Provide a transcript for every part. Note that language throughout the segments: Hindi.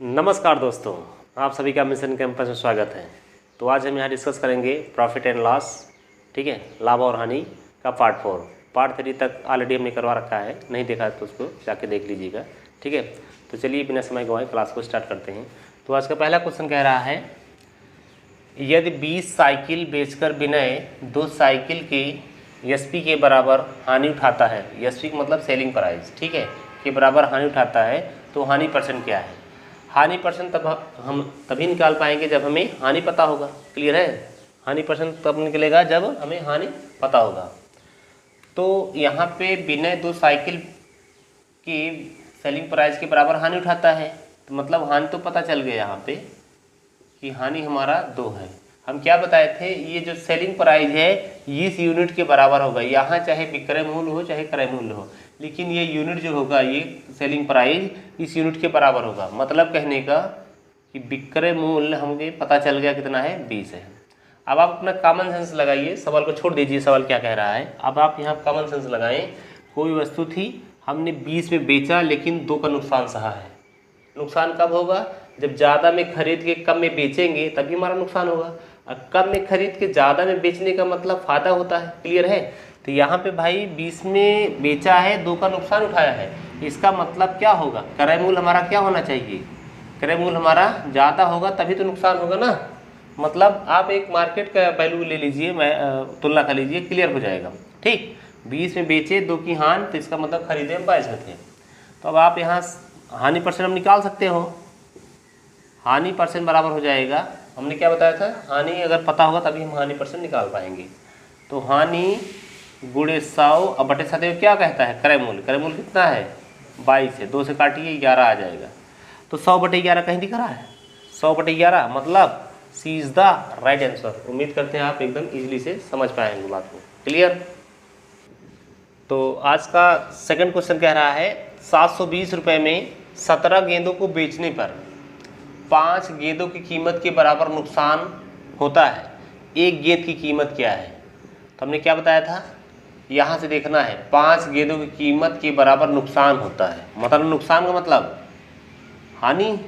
नमस्कार दोस्तों, आप सभी का मिशन कैंपस में स्वागत है। तो आज हम यहाँ डिस्कस करेंगे प्रॉफिट एंड लॉस, ठीक है, लाभ और हानि का पार्ट 4। पार्ट 3 तक ऑलरेडी हमने करवा रखा है, नहीं देखा है तो उसको जाके देख लीजिएगा, ठीक है। तो चलिए बिना समय गंवाए क्लास को स्टार्ट करते हैं। तो आज का पहला क्वेश्चन कह रहा है, यदि 20 साइकिल बेचकर विनय 2 साइकिल के एसपी के बराबर हानि उठाता है, एसपी मतलब सेलिंग प्राइस, ठीक है, के बराबर हानि उठाता है, तो हानि परसेंट क्या है? हानि परसेंट तब हम तभी निकाल पाएंगे जब हमें हानि पता होगा। क्लियर है? हानि परसेंट तब निकलेगा जब हमें हानि पता होगा। तो यहाँ पे विनय 2 साइकिल की सेलिंग प्राइस के बराबर हानि उठाता है, तो मतलब हानि तो पता चल गया यहाँ पे कि हानि हमारा 2 है। हम क्या बताए थे, ये जो सेलिंग प्राइस है इस यूनिट के बराबर होगा। यहाँ चाहे विक्रय मूल्य हो चाहे क्रय मूल्य हो, लेकिन ये यूनिट जो होगा, ये सेलिंग प्राइस इस यूनिट के बराबर होगा। मतलब कहने का कि विक्रय मूल्य हमें पता चल गया कितना है, 20 है। अब आप अपना कॉमन सेंस लगाइए, सवाल को छोड़ दीजिए, सवाल क्या कह रहा है। अब आप यहाँ कॉमन सेंस लगाएं। कोई वस्तु थी, हमने 20 में बेचा लेकिन 2 का नुकसान सहा है। नुकसान कब होगा? जब ज़्यादा में खरीद के कम में बेचेंगे तभी हमारा नुकसान होगा। और कम में खरीद के ज़्यादा में बेचने का मतलब फ़ायदा होता है। क्लियर है? तो यहाँ पे भाई 20 में बेचा है, 2 का नुकसान उठाया है, इसका मतलब क्या होगा? क्रय मूल्य हमारा क्या होना चाहिए? क्रय मूल्य हमारा ज़्यादा होगा तभी तो नुकसान होगा ना। मतलब आप एक मार्केट का वैल्यू ले लीजिए, मैं तुलना कर लीजिए, क्लियर हो जाएगा। ठीक, 20 में बेचे, 2 की हानि, तो इसका मतलब खरीदे हम 22 में थे। तो अब आप यहाँ हानि परसेंट हम निकाल सकते हो। हानि परसेंट बराबर हो जाएगा, हमने क्या बताया था, हानि अगर पता होगा तभी हम हानि परसेंट निकाल पाएंगे। तो हानि गुणे 100 और बटे सदैव क्या कहता है, क्रय मूल्य। क्रय मूल्य कितना है, 22 है, 2 से काटिए 11 आ जाएगा। तो 100 बटे 11 कहीं दिख रहा है, 100 बटे 11 मतलब सी इज द राइट आंसर। उम्मीद करते हैं आप एकदम इजीली से समझ पाएंगे बात को। क्लियर? तो आज का सेकंड क्वेश्चन कह रहा है, 720 रुपये में 17 गेंदों को बेचने पर 5 गेंदों की कीमत के बराबर नुकसान होता है। एक गेंद की कीमत क्या है? तो हमने क्या बताया था, यहाँ से देखना है, 5 गेंदों की कीमत के बराबर नुकसान होता है। मतलब नुकसान का मतलब हानि।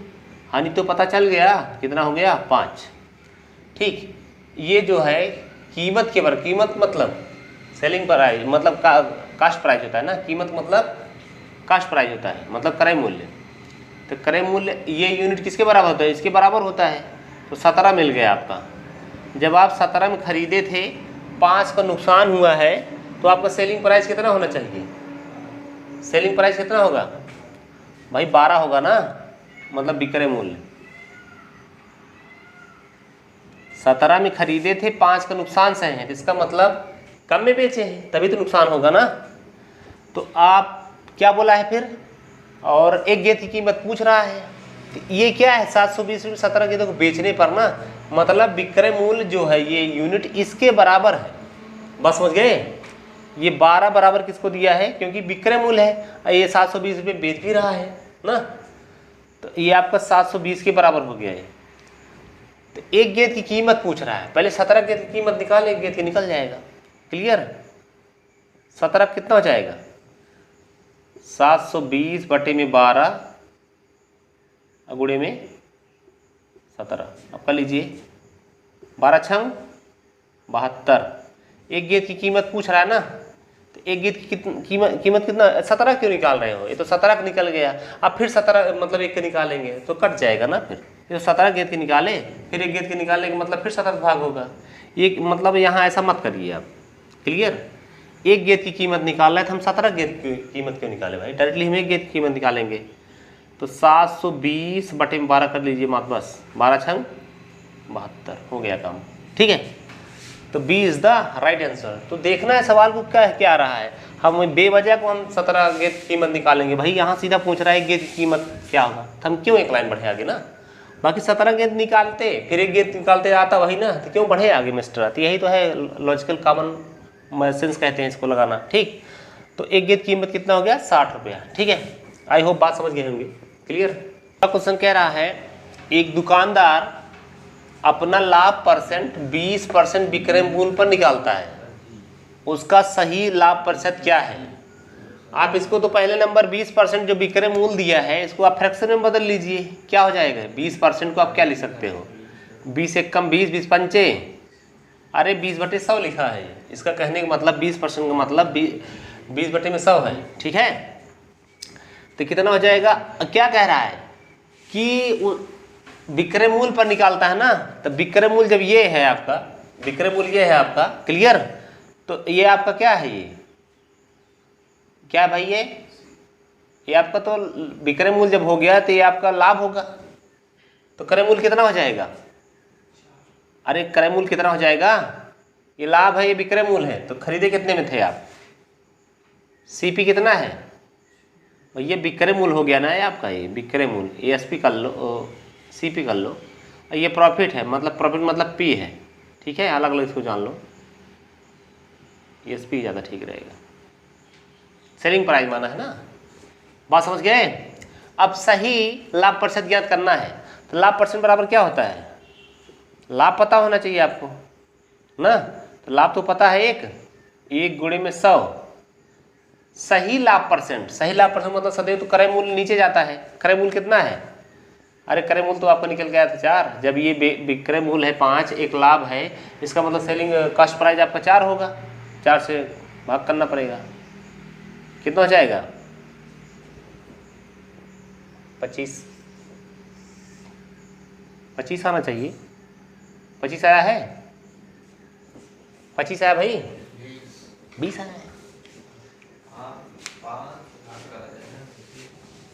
हानि तो पता चल गया, कितना हो गया, 5। ठीक, ये जो है कीमत के बराबर, कीमत मतलब सेलिंग प्राइस, मतलब कास्ट प्राइस होता है ना। कीमत मतलब कास्ट प्राइस होता है, मतलब क्रय मूल्य। तो क्रय मूल्य ये यूनिट किसके बराबर होता है, इसके बराबर होता है। तो 17 मिल गया आपका। जब आप 17 में खरीदे थे, 5 का नुकसान हुआ है, तो आपका सेलिंग प्राइस कितना होना चाहिए? सेलिंग प्राइस कितना होगा भाई? 12 होगा ना, मतलब विक्रय मूल्य। 17 में खरीदे थे, 5 का नुकसान सहे हैं, इसका मतलब कम में बेचे हैं, तभी तो नुकसान होगा ना। तो आप क्या बोला है फिर, और एक गेंद की कीमत पूछ रहा है। तो ये क्या है, 720 रुपये 17 गेंदों को बेचने पर ना, मतलब विक्रय मूल्य जो है ये यूनिट इसके बराबर है। बस समझ गए? ये 12 बराबर किसको दिया है, क्योंकि विक्रय मूल्य है, ये 720 रुपये बेच भी रहा है ना। तो ये आपका 720 के बराबर हो गया है। तो एक गेंद की कीमत पूछ रहा है, पहले 17 गेंद की कीमत निकाल, एक गेंद की निकल जाएगा। क्लियर? 17 कितना हो जाएगा, 720 बटे में 12 गुणे में 17। अब कर लीजिए, 12 छंग 72। एक गेंद की कीमत पूछ रहा है ना, तो एक गेंद की कीमत कितना, 17 क्यों निकाल रहे हो? ये तो 17 का निकल गया। अब फिर 17 मतलब एक के निकालेंगे तो कट जाएगा ना। फिर ये तो 17 गेंद के निकाले, फिर एक गेंद के निकालने का मतलब फिर 17 भाग होगा। एक मतलब यहाँ ऐसा मत करिए आप। क्लियर? एक गेंद की कीमत निकाल रहे थे हम, 17 गेंद की कीमत क्यों निकाले भाई? डायरेक्टली हम एक गेंद की कीमत निकालेंगे। तो 720 बटे में 12 कर लीजिए मात, बस 12 छंग 72 हो गया काम। ठीक है? तो B is the right answer. तो देखना है सवाल को क्या आ रहा है। हम बेवजह को हम 17 गेंद की कीमत निकालेंगे भाई, यहाँ सीधा पूछ रहा है गेंद की कीमत क्या होगा, तो हम क्यों एक लाइन बढ़े आगे ना। बाकी 17 गेंद निकालते फिर एक गेंद निकालते आता वही ना, तो क्यों बढ़े आगे मिस्टर? तो यही तो है लॉजिकल कॉमन सेंस कहते हैं इसको लगाना। ठीक, तो एक गेंद कीमत कितना हो गया, 60 रुपया। ठीक है, आई होप बात समझ गए होंगे। क्लियर? क्वेश्चन कह रहा है, एक दुकानदार अपना लाभ परसेंट 20% विक्रय मूल्य पर निकालता है, उसका सही लाभ प्रतिशत क्या है? आप इसको तो पहले नंबर 20% जो विक्रय मूल्य दिया है इसको आप फ्रैक्शन में बदल लीजिए, क्या हो जाएगा? 20% को आप क्या लिख सकते हो? 20 एक कम 20, 20 पंचे, अरे 20/100 लिखा है। इसका कहने का मतलब 20% का मतलब 20/100 है, ठीक है। तो कितना हो जाएगा? क्या कह रहा है कि विक्रय मूल्य पर निकालता है ना, तो विक्रय मूल्य जब ये है आपका, विक्रय मूल्य ये है आपका, क्लियर? तो ये आपका क्या है? ये क्या भाई? ये आपका तो विक्रय मूल्य जब हो गया तो ये आपका लाभ होगा। तो क्रय मूल्य कितना हो जाएगा? अरे क्रय मूल्य कितना हो जाएगा? ये लाभ है, ये विक्रय मूल्य है। तो खरीदे कितने में थे आप? सीपी कितना है भैया? विक्रय मूल्य हो गया ना ये आपका, ये विक्रय मूल्य, ये एसपी कर लो, सीपी कर लो, ये प्रॉफिट है, मतलब प्रॉफिट मतलब पी है, ठीक है। अलग अलग इसको जान लो, एसपी ज़्यादा ठीक रहेगा। सेलिंग प्राइस माना है ना, बात समझ गए? अब सही लाभ प्रतिशत ज्ञात करना है। तो लाभ परसेंट बराबर क्या होता है? लाभ पता होना चाहिए आपको ना। तो लाभ तो पता है, 1 गुणे में 100। सही लाभ परसेंट, सही लाभ परसेंट मतलब सदैव तो क्रय मूल्य नीचे जाता है। क्रय मूल्य कितना है? अरे क्रय मूल्य तो आपको निकल गया था 4। जब ये विक्रय मूल्य है 5, एक लाभ है, इसका मतलब सेलिंग कॉस्ट प्राइस आपका 4 होगा। 4 से भाग करना पड़ेगा, कितना हो जाएगा? 25 आना चाहिए। 25 आया है? 25 आया भाई? 20 आया है।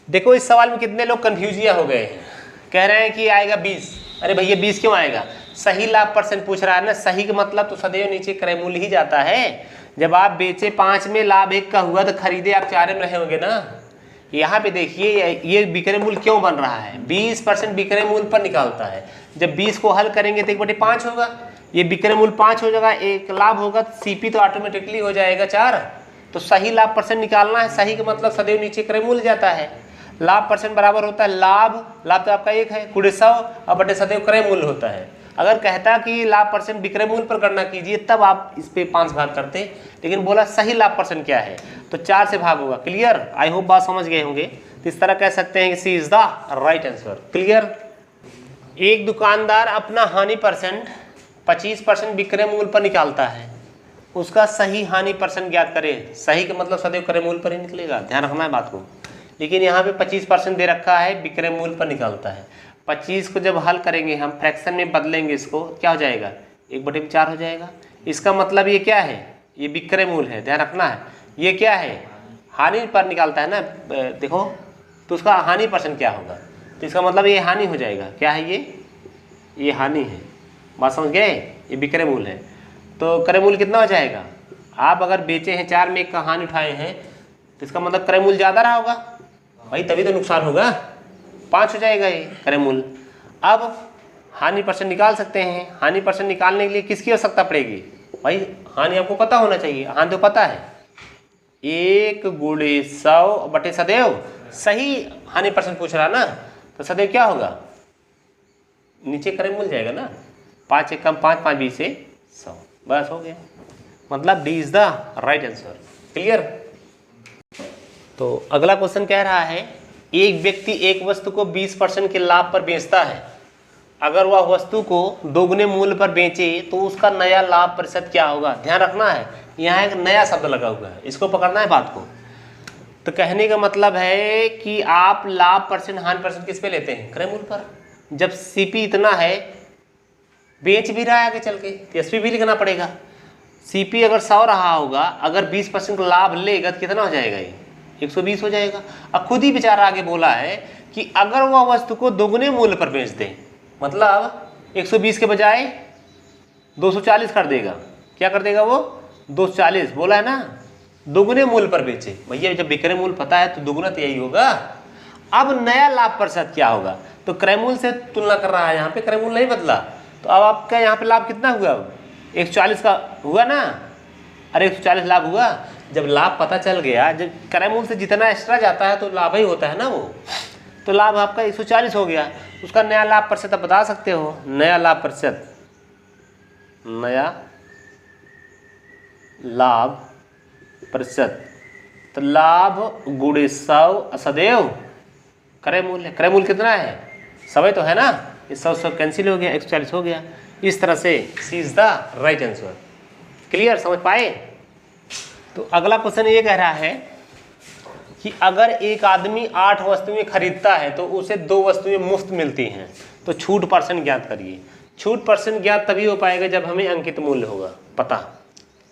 देखो इस सवाल में कितने लोग कंफ्यूजिया हो गए हैं, कह रहे हैं कि आएगा 20। अरे भैया 20 क्यों आएगा? सही लाभ परसेंट पूछ रहा है ना। सही का मतलब तो सदैव नीचे क्रय मूल्य ही जाता है। जब आप बेचे 5 में, लाभ 1 का हुआ, तो खरीदे आप 4 में रहे होंगे ना। यहाँ पे देखिए ये विक्रय मूल्य क्यों बन रहा है? 20% विक्रय मूल्य पर निकालता है। जब 20 को हल करेंगे तो 1/5 होगा, ये विक्रय मूल्य 5 हो जाएगा, एक लाभ होगा, सीपी तो ऑटोमेटिकली हो जाएगा 4। तो सही लाभ परसेंट निकालना है। सही का मतलब सदैव नीचे क्रय मूल्य जाता है। लाभ परसेंट बराबर होता है लाभ तो आपका 1 है, गुणे 100 और बटे सदैव क्रय मूल्य होता है। अगर कहता कि लाभ परसेंट विक्रय मूल्य पर गणना कीजिए तब आप इस पे 5 भाग करते, लेकिन बोला सही लाभ परसेंट क्या है, तो 4 से भाग होगा। क्लियर? आई होप बात समझ गए होंगे। तो इस तरह कह सकते हैं कि C is the right answer. Clear? एक दुकानदार अपना हानि परसेंट 25% विक्रय मूल्य पर निकालता है, उसका सही हानि परसेंट ज्ञात करें। सही का मतलब सदैव क्रय मूल्य पर ही निकलेगा, ध्यान रखना है बात को। लेकिन यहाँ पे 25% दे रखा है, विक्रय मूल्य पर निकालता है। 25 को जब हल करेंगे हम, फ्रैक्शन में बदलेंगे इसको, क्या हो जाएगा? 1/4 हो जाएगा। इसका मतलब ये क्या है? ये विक्रय मूल्य है, ध्यान रखना है। ये क्या है? हानि पर निकालता है ना, देखो तो उसका हानि परसेंट क्या होगा? तो इसका मतलब ये हानि हो जाएगा। क्या है ये हानि है। बात समझ गए? ये विक्रय मूल्य है। तो क्रय मूल्य कितना हो जाएगा? आप अगर बेचे हैं 4 में 1 का हानि उठाए हैं, तो इसका मतलब क्रय मूल्य ज़्यादा रहा होगा भाई, तभी तो नुकसान होगा। 5 हो जाएगा ये क्रय मूल्य। अब हानि परसेंट निकाल सकते हैं। हानि परसेंट निकालने के लिए किसकी आवश्यकता पड़ेगी भाई? हानि आपको पता होना चाहिए। हानि तो पता है, 1 गुणे 100 बटे सदैव। सही हानि परसेंट पूछ रहा है ना, तो सदैव क्या होगा? नीचे क्रय मूल्य जाएगा ना। 5 1 कम 5, 5 20 से 100, बस हो गया। मतलब D is the right answer. Clear? तो अगला क्वेश्चन कह रहा है, एक व्यक्ति एक वस्तु को 20% के लाभ पर बेचता है। अगर वह वस्तु को दोगुने मूल्य पर बेचे तो उसका नया लाभ प्रतिशत क्या होगा? ध्यान रखना है, यहाँ एक नया शब्द लगा हुआ है, इसको पकड़ना है बात को। तो कहने का मतलब है कि आप लाभ परसेंट हानि परसेंट किस पे लेते हैं? क्रय मूल्य पर। जब सीपी इतना है, बेच भी रहा है आगे चल के, एसपी भी लिखना पड़ेगा। सीपी अगर 100 रहा होगा, अगर 20% लाभ लेगा तो कितना हो जाएगा? ये 120 हो जाएगा। अब खुद ही बेचारा आगे बोला है कि अगर वह वस्तु को दोगुने मूल्य पर बेच दे, मतलब 120 के बजाय 240 कर देगा। क्या कर देगा वो? 240 बोला है ना, दोगुने मूल्य पर बेचे। भैया जब विक्रय मूल्य पता है तो दोगुना तो यही होगा। अब नया लाभ प्रतिशत क्या होगा? तो क्रय मूल्य से तुलना कर रहा है, यहाँ पे क्रय मूल्य नहीं बदला। तो अब आपका यहाँ पे लाभ कितना हुआ? 140 का हुआ ना। अरे 140 लाभ हुआ। जब लाभ पता चल गया, जब क्रय मूल्य से जितना एक्स्ट्रा जाता है तो लाभ ही होता है ना वो, तो लाभ आपका 140 हो गया। उसका नया लाभ प्रतिशत आप बता सकते हो। नया लाभ प्रतिशत, नया लाभ प्रतिशत तो लाभ गुणे 100 सदैव क्रय मूल्य। क्रय मूल्य कितना है? 100 तो है ना, ये 100 कैंसिल हो गया, 140 हो गया। इस तरह से C is the right answer. Clear, समझ पाए? तो अगला क्वेश्चन ये कह रहा है कि अगर एक आदमी 8 वस्तुएं खरीदता है तो उसे 2 वस्तुएं मुफ्त मिलती हैं, तो छूट परसेंट ज्ञात करिए। छूट परसेंट ज्ञात तभी हो पाएगा जब हमें अंकित मूल्य होगा पता।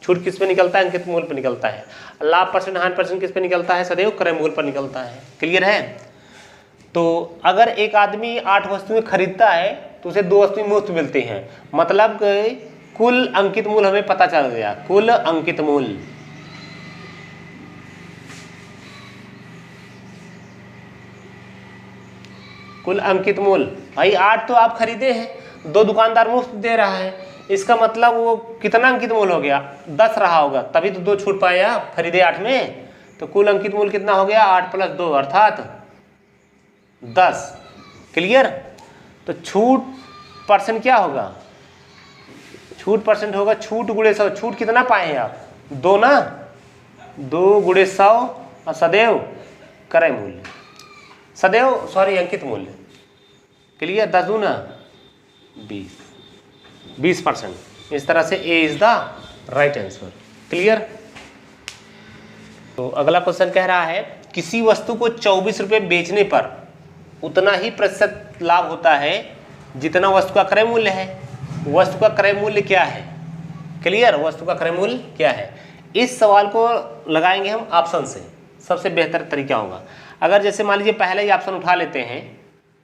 छूट किस पे निकलता है? अंकित मूल्य पर निकलता है। लाभ परसेंट हानि परसेंट किस पे निकलता है? सदैव क्रय मूल्य पर निकलता है। क्लियर है? तो अगर एक आदमी 8 वस्तुएं खरीदता है तो उसे 2 वस्तुएं मुफ्त मिलती हैं, मतलब कुल अंकित मूल्य हमें पता चल गया। कुल अंकित मूल्य, कुल अंकित मूल्य भाई 8 तो आप खरीदे हैं, 2 दुकानदार मुफ्त दे रहा है, इसका मतलब वो कितना अंकित मूल्य हो गया? 10 रहा होगा, तभी तो 2 छूट पाए आप, खरीदे 8 में। तो कुल अंकित मूल्य कितना हो गया? 8 + 2 अर्थात 10। क्लियर? तो छूट परसेंट क्या होगा? छूट परसेंट होगा छूट गुणे 100। छूट कितना पाए हैं आप? 2 ना, 2 × 100 और सदैव क्रय मूल्य, सदैव सॉरी अंकित मूल्य। क्लियर? 10 दूना 20%। इस तरह से A is the right answer. Clear? तो अगला क्वेश्चन कह रहा है किसी वस्तु को 24 रुपये बेचने पर उतना ही प्रतिशत लाभ होता है जितना वस्तु का क्रय मूल्य है। वस्तु का क्रय मूल्य क्या है? क्लियर? वस्तु का क्रय मूल्य क्या है? इस सवाल को लगाएंगे हम ऑप्शन से, सबसे बेहतर तरीका होगा। अगर जैसे मान लीजिए पहले ही ऑप्शन उठा लेते हैं,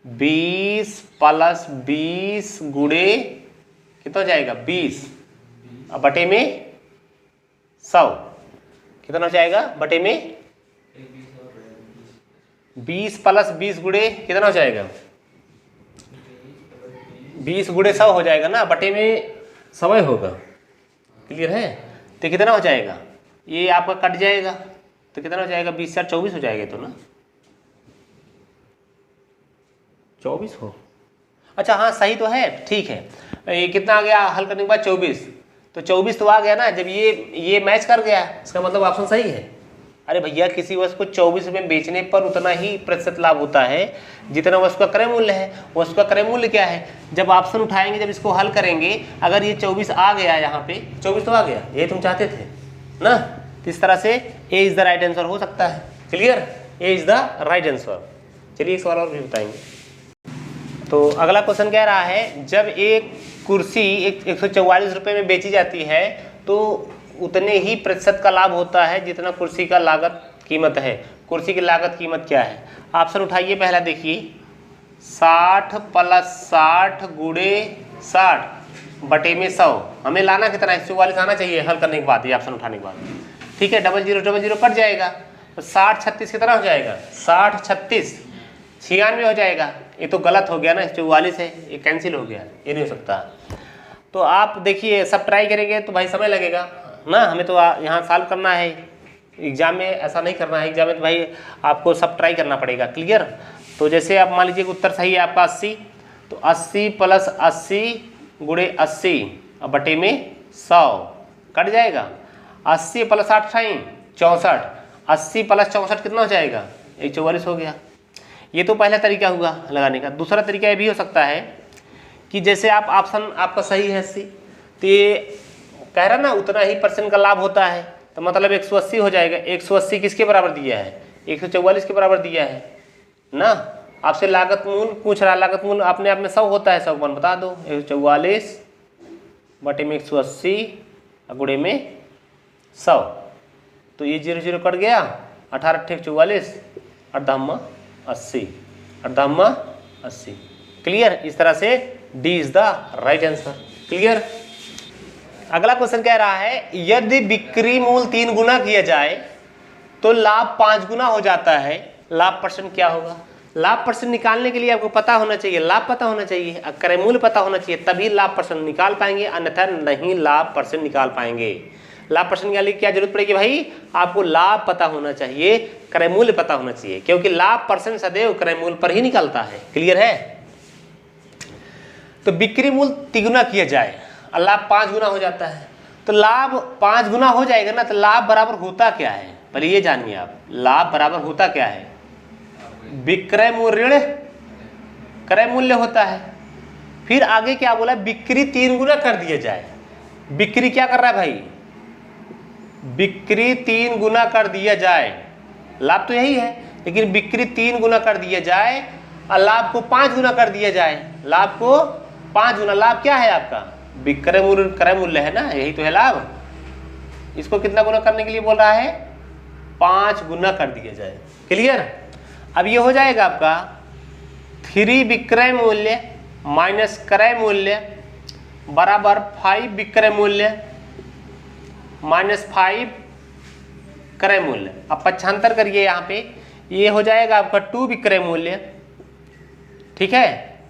20 + 20 गुणे कितना हो जाएगा? 20 बटे में 100 कितना हो जाएगा? बटे में 20 + 20 गुणे कितना हो जाएगा? 20 गुणे 100 हो जाएगा ना, बटे में 100 होगा। क्लियर है? तो कितना हो जाएगा? ये आपका कट जाएगा तो कितना हो जाएगा? 20 × 24 हो जाएगा तो ना, 24 हो। अच्छा हाँ सही तो है, ठीक है। ये कितना आ गया हल करने के बाद? 24। तो 24 तो आ गया ना, जब ये मैच कर गया इसका मतलब ऑप्शन सही है। अरे भैया किसी वस्तु को 24 रुपये बेचने पर उतना ही प्रतिशत लाभ होता है जितना वस्तु का क्रय मूल्य है। वस्तु का क्रय मूल्य क्या है? जब ऑप्शन उठाएंगे, जब इसको हल करेंगे, अगर ये 24 आ गया, यहाँ पे 24 तो आ गया, ये तुम चाहते थे ना, इस तरह से A is the right answer हो सकता है। Clear? A is the right answer. चलिए एक सवाल और भी बताएंगे। तो अगला क्वेश्चन कह रहा है जब एक कुर्सी 144 रुपये में बेची जाती है तो उतने ही प्रतिशत का लाभ होता है जितना कुर्सी का लागत कीमत है। कुर्सी की लागत कीमत क्या है? ऑप्शन उठाइए। पहला देखिए 60 + 60 गुणे 60 बटे में 100। हमें लाना कितना? 144 आना चाहिए हल करने के बाद, ये ऑप्शन उठाने के बाद। ठीक है, 00 कट जाएगा तो 60 × 36 कितना हो जाएगा? 60 × 36 96 हो जाएगा। ये तो गलत हो गया ना, 44 है, ये कैंसिल हो गया, ये नहीं हो सकता। तो आप देखिए सब ट्राई करेंगे तो भाई समय लगेगा ना, हमें तो यहाँ सॉल्व करना है, एग्जाम में ऐसा नहीं करना है। एग्जाम में तो भाई आपको सब ट्राई करना पड़ेगा। क्लियर? तो जैसे आप मान लीजिए उत्तर सही है आपका 80, तो 80 + 80 गुणे 80 बटे में 100 कट जाएगा। 80 + 8 64, 80 + 64 कितना हो जाएगा? 144 हो गया। ये तो पहला तरीका हुआ लगाने का। दूसरा तरीका ये भी हो सकता है कि जैसे आप ऑप्शन आपका सही है 80, तो ये कह रहा ना उतना ही % का लाभ होता है, तो मतलब 180 हो जाएगा। 180 किसके बराबर दिया है? 144 के बराबर दिया है ना। आपसे लागत मूल्य पूछ रहा, लागत मूल्य अपने आप में 100 होता है, 100 बता दो। 144 बटे में 180 गुणे में 100, तो ये 00 कट गया। 18 × 44 अर्धम्मा 80, अर्धम्मा 80। क्लियर? इस तरह से D is the right answer. Clear? अगला क्वेश्चन कह रहा है यदि बिक्री मूल्य 3 गुना किया जाए तो लाभ 5 गुना हो जाता है, लाभ % क्या होगा? लाभ % निकालने के लिए आपको पता होना चाहिए, लाभ पता होना चाहिए, क्रय मूल्य पता होना चाहिए, तभी लाभ % निकाल पाएंगे, अन्यथा नहीं लाभ % निकाल पाएंगे। लाभ % निकालने की क्या जरूरत पड़ेगी भाई? आपको लाभ पता होना चाहिए, क्रय मूल्य पता होना चाहिए, क्योंकि लाभ % सदैव क्रय मूल्य पर ही निकलता है। क्लियर है? तो बिक्री मूल्य 3 गुना किया जाए और लाभ 5 गुना हो जाता है, तो लाभ 5 गुना हो जाएगा ना, तो लाभ बराबर होता क्या है? पहले ये जानिए आप, लाभ बराबर होता क्या है, विक्रय मूल्य ऋण क्रय मूल्य होता है। फिर आगे क्या बोला, बिक्री 3 गुना कर दिया जाए। बिक्री क्या कर रहा है भाई, बिक्री 3 गुना कर दिया जाए, लाभ तो यही है, लेकिन बिक्री 3 गुना कर दिया जाए और लाभ को 5 गुना कर दिया जाए। लाभ को 5 गुना, लाभ क्या है आपका, विक्रय मूल्य क्रय मूल्य है ना, यही तो है लाभ। इसको कितना गुना करने के लिए बोल रहा है, 5 गुना कर दिया जाए। क्लियर। अब ये हो जाएगा आपका 3 विक्रय मूल्य माइनस क्रय मूल्य बराबर 5 विक्रय मूल्य माइनस 5 क्रय मूल्य। अब पक्षांतर करिए यहाँ पे, ये हो जाएगा आपका 2 विक्रय मूल्य, ठीक है।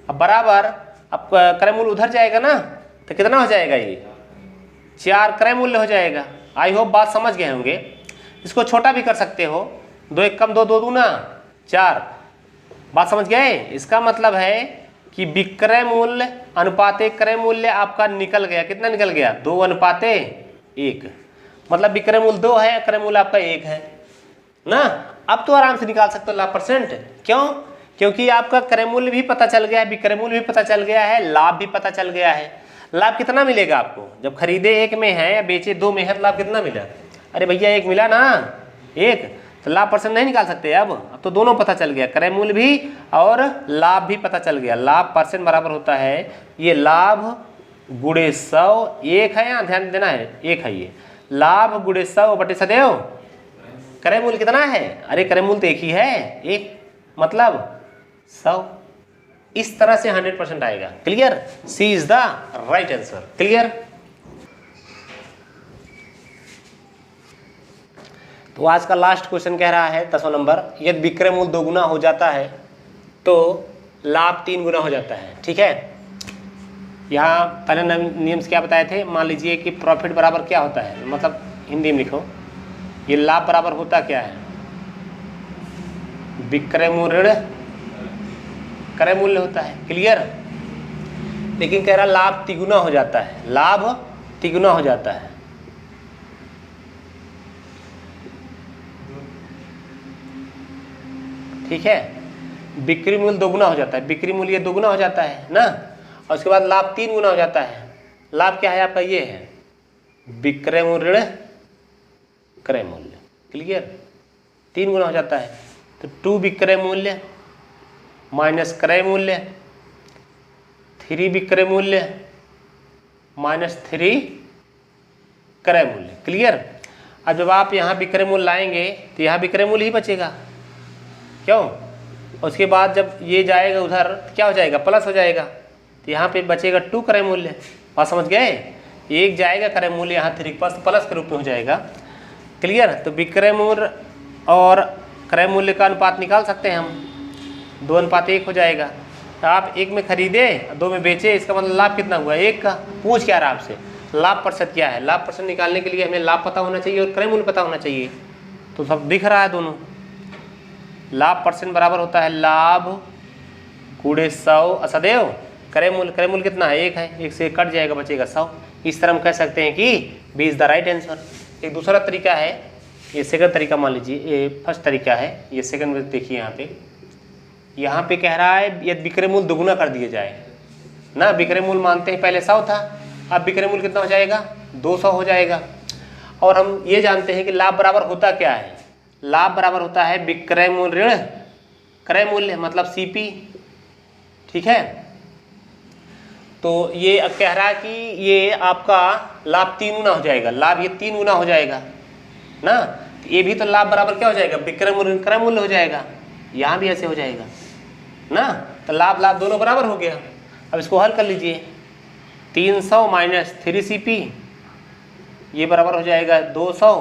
अब बराबर, अब क्रय मूल्य उधर जाएगा ना, तो कितना हो जाएगा, ये 4 क्रय मूल्य हो जाएगा। आई होप बात समझ गए होंगे। इसको छोटा भी कर सकते हो, 2 1 कम 2 2 दूना 4, बात समझ गए। इसका मतलब है कि विक्रय मूल्य अनुपाते क्रय मूल्य आपका निकल गया, कितना निकल गया, 2:1। मतलब विक्रय मूल्य 2 है, क्रय मूल्य आपका 1 है ना। अब तो आराम से निकाल सकते हो लाभ परसेंट। क्यों, क्योंकि आपका क्रय मूल्य भी पता चल गया है, विक्रय मूल्य भी पता चल गया है, लाभ भी पता चल गया है। लाभ कितना मिलेगा आपको, जब खरीदे 1 में है या बेचे 2 में है, तो लाभ कितना मिला, अरे भैया 1 मिला ना, 1, तो लाभ परसेंट नहीं निकाल सकते। अब तो दोनों पता चल गया, क्रय मूल्य भी और लाभ भी पता चल गया। लाभ परसेंट बराबर होता है, ये लाभ गुणे 100, 1 है, यहाँ ध्यान देना है, 1 है, ये लाभ गुणे 100 बटे सदैव क्रय मूल्य कितना है, अरे क्रय मूल्य तो 1 ही है, 1 मतलब 100। इस तरह से 100% आएगा। Clear, C is the right answer. Clear. तो आज का लास्ट क्वेश्चन कह रहा है 10वां नंबर, यदि विक्रय मूल्य 2 गुना हो जाता है तो लाभ 3 गुना हो जाता है। ठीक है, यहाँ पहले नियम क्या बताए थे, मान लीजिए कि प्रॉफिट बराबर क्या होता है, मतलब हिंदी में लिखो, ये लाभ बराबर होता क्या है, विक्रय मूल्य ऋण क्रय मूल्य होता है। क्लियर। लेकिन कह रहा लाभ तिगुना हो जाता है, लाभ तिगुना हो जाता है। ठीक है, बिक्री मूल्य 2 गुना हो जाता है, बिक्री मूल्य 2 गुना हो जाता है ना, और उसके बाद लाभ 3 गुना हो जाता है। लाभ क्या है आपका, ये है विक्रय मूल्य ऋण क्रय मूल्य। क्लियर, 3 गुना हो जाता है, तो 2 विक्रय मूल्य माइनस क्रय मूल्य, 3 विक्रय मूल्य माइनस 3 क्रय मूल्य। क्लियर। अब जब आप यहाँ विक्रय मूल्य लाएंगे तो यहाँ विक्रय मूल्य ही बचेगा, क्यों, उसके बाद जब ये जाएगा उधर तो क्या हो जाएगा, प्लस हो जाएगा, तो यहाँ पे बचेगा 2 क्रय मूल्य। बात समझ गए, 1 जाएगा क्रय मूल्य, यहाँ 3 प्लस के रूप में हो जाएगा। क्लियर। तो विक्रय मूल्य और क्रय मूल्य का अनुपात निकाल सकते हैं हम, 2:1 हो जाएगा। तो आप 1 में खरीदे 2 में बेचे, इसका मतलब लाभ कितना हुआ, 1 का। पूछ क्या रहा आपसे, लाभ प्रतिशत क्या है। लाभ प्रतिशत निकालने के लिए हमें लाभ पता होना चाहिए और क्रय मूल्य पता होना चाहिए, तो सब दिख रहा है दोनों। लाभ परसेंट बराबर होता है लाभ गुणे 100 सदैव क्रय मूल्य कितना है, 1 है, 1 से कट जाएगा, बचेगा 100। इस तरह हम कह सकते हैं कि B is the right answer. एक दूसरा तरीका है, ये सेकंड तरीका मान लीजिए, ये फर्स्ट तरीका है, ये सेकंड में देखिए यहाँ पे कह रहा है यदि विक्रय मूल्य 2 गुना कर दिया जाए ना, विक्रय मूल्य मानते हैं पहले 100 था, अब विक्रय मूल्य कितना हो जाएगा, 200 हो जाएगा। और हम ये जानते हैं कि लाभ बराबर होता क्या है, लाभ बराबर होता है विक्रय मूल्य ऋण क्रय मूल्य, मतलब सीपी। ठीक है, तो ये अब कह रहा है कि ये आपका लाभ 3 गुना हो जाएगा, लाभ ये 3 गुना हो जाएगा ना, ये भी तो लाभ बराबर क्या हो जाएगा, विक्रय मूल्य क्रय मूल्य हो जाएगा, यहाँ भी ऐसे हो जाएगा ना, तो लाभ दोनों बराबर हो गया। अब इसको हल कर लीजिए, 300 माइनस 3 CP, ये बराबर हो जाएगा 200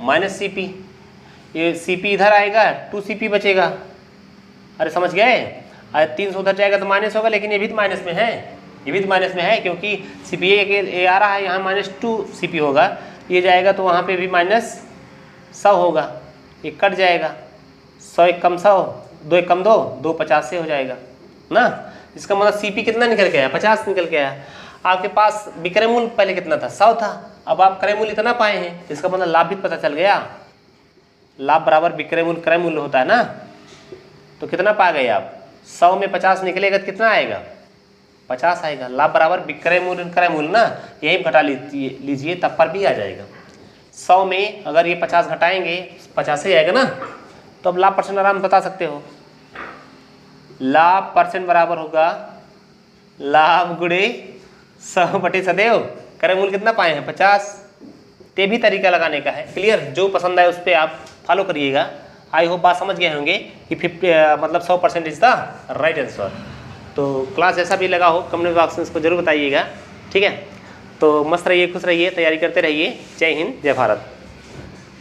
माइनस CP, ये CP इधर आएगा, 2 CP बचेगा। अरे समझ गए, अरे 300 उधर जाएगा तो माइनस होगा, लेकिन ये भी तो माइनस में है, ये भी तो माइनस में है, क्योंकि CP ये आ रहा है, यहाँ -2 CP होगा, ये जाएगा तो वहाँ पे भी -100 होगा, ये कट जाएगा, 100 1 कम 100, 2 1 कम 2, 2 50 से हो जाएगा ना। इसका मतलब CP कितना निकल गया, 50 निकल गया। आपके पास विक्रय मूल्य पहले कितना था, 100 था, अब आप क्रय मूल्य इतना पाए हैं, इसका मतलब लाभ भी पता चल गया, लाभ बराबर विक्रय मूल्य क्रय मूल्य होता है ना, तो कितना पा गए आप, 100 में 50 निकलेगा तो कितना आएगा, 50 आएगा। लाभ बराबर विक्रय मूल्य क्रय मूल्य ना, यही घटा लीजिए तब पर भी आ जाएगा। 100 में अगर ये 50 घटाएंगे 50 ही आएगा ना, तो अब लाभ परसेंट आराम से बता सकते हो। लाभ परसेंट बराबर होगा लाभ गुणे 100 बटे सदैव क्रय मूल्य कितना पाए हैं 50। ये भी तरीका लगाने का है। क्लियर, जो पसंद आए उस पर आप फॉलो करिएगा। आई होप बात समझ गए होंगे कि 100% इज द राइट आंसर। तो क्लास जैसा भी लगा हो कमेंट बॉक्स में इसको जरूर बताइएगा। ठीक है, तो मस्त रहिए, खुश रहिए, तैयारी करते रहिए। जय हिंद, जय भारत।